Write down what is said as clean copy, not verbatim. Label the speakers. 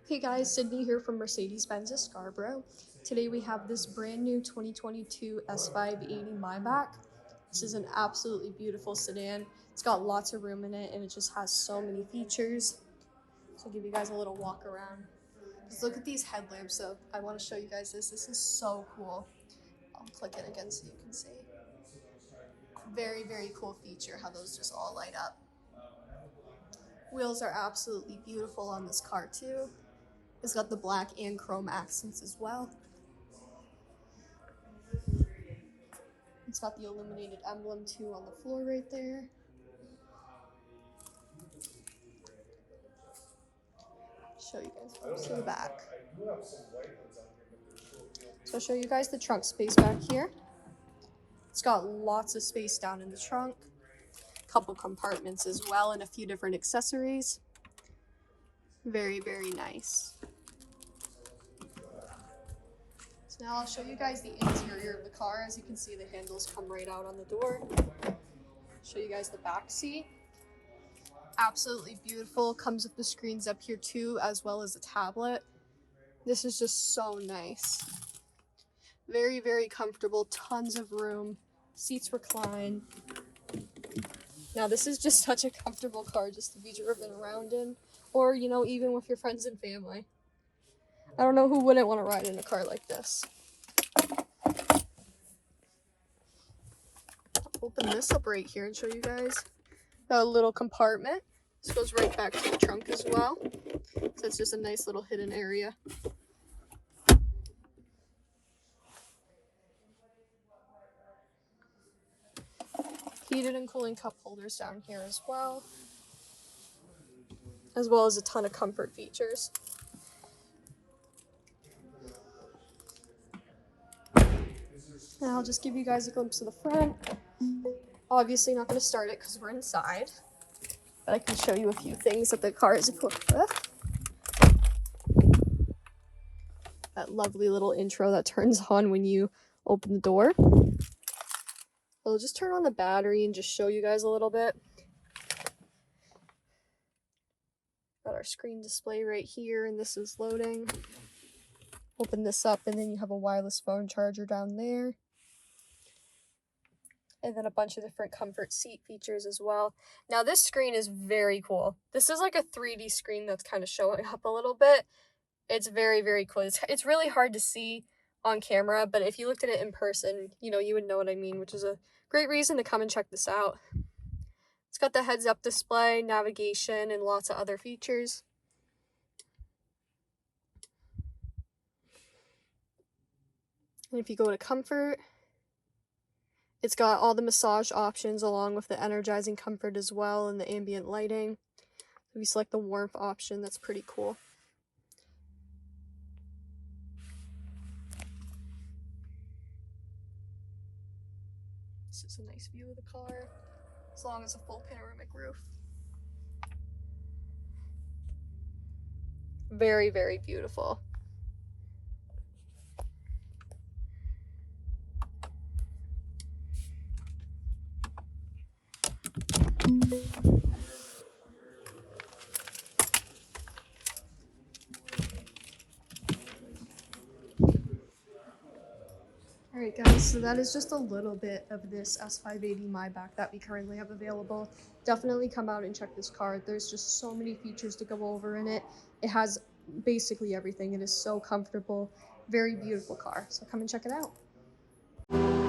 Speaker 1: Hey guys, Sydney here from Mercedes-Benz of Scarborough. Today we have this brand new 2022 S580 Maybach. This is an absolutely beautiful sedan. It's got lots of room in it and it just has so many features. So I'll give you guys a little walk around. Just look at these headlamps. So I want to show you guys this. This is so cool. I'll click it again so you can see. Very, very cool feature how those just all light up. Wheels are absolutely beautiful on this car too. It's got the black and chrome accents as well. It's got the illuminated emblem too on the floor right there. Show you guys to the back. So I'll show you guys the trunk space back here. It's got lots of space down in the trunk. A couple compartments as well and a few different accessories. Very, very nice. So now I'll show you guys the interior of the car. As you can see, the handles come right out on the door. Show you guys the back seat. Absolutely beautiful. Comes with the screens up here too, as well as a tablet. This is just so nice. Very, very comfortable. Tons of room. Seats recline. Now this is just such a comfortable car just to be driven around in, or you know, even with your friends and family. I don't know who wouldn't want to ride in a car like this. I'll open this up right here and show you guys. Got a little compartment. This goes right back to the trunk as well. So it's just a nice little hidden area. Heated and cooling cup holders down here as well as a ton of comfort features. Now I'll just give you guys a glimpse of the front. Obviously not going to start it because we're inside, but I can show you a few things that the car is equipped with. That lovely little intro that turns on when you open the door. I'll just turn on the battery and just show you guys a little bit. Got our screen display right here, and this is loading. Open this up, and then you have a wireless phone charger down there. And then a bunch of different comfort seat features as well. Now this screen is very cool. This is like a 3D screen that's kind of showing up a little bit. It's very, very cool. It's really hard to see on camera, but if you looked at it in person, you know, you would know what I mean, which is a great reason to come and check this out. It's got the heads-up display, navigation, and lots of other features. And if you go to comfort, it's got all the massage options along with the energizing comfort as well and the ambient lighting. If you select the warmth option, that's pretty cool. This is a nice view of the car, as long as a full panoramic roof. Very, very beautiful. Alright guys, so that is just a little bit of this S580 Maybach that we currently have available. Definitely come out and check this car. There's just so many features to go over in it. It has basically everything. It is so comfortable. Very beautiful car. So come and check it out.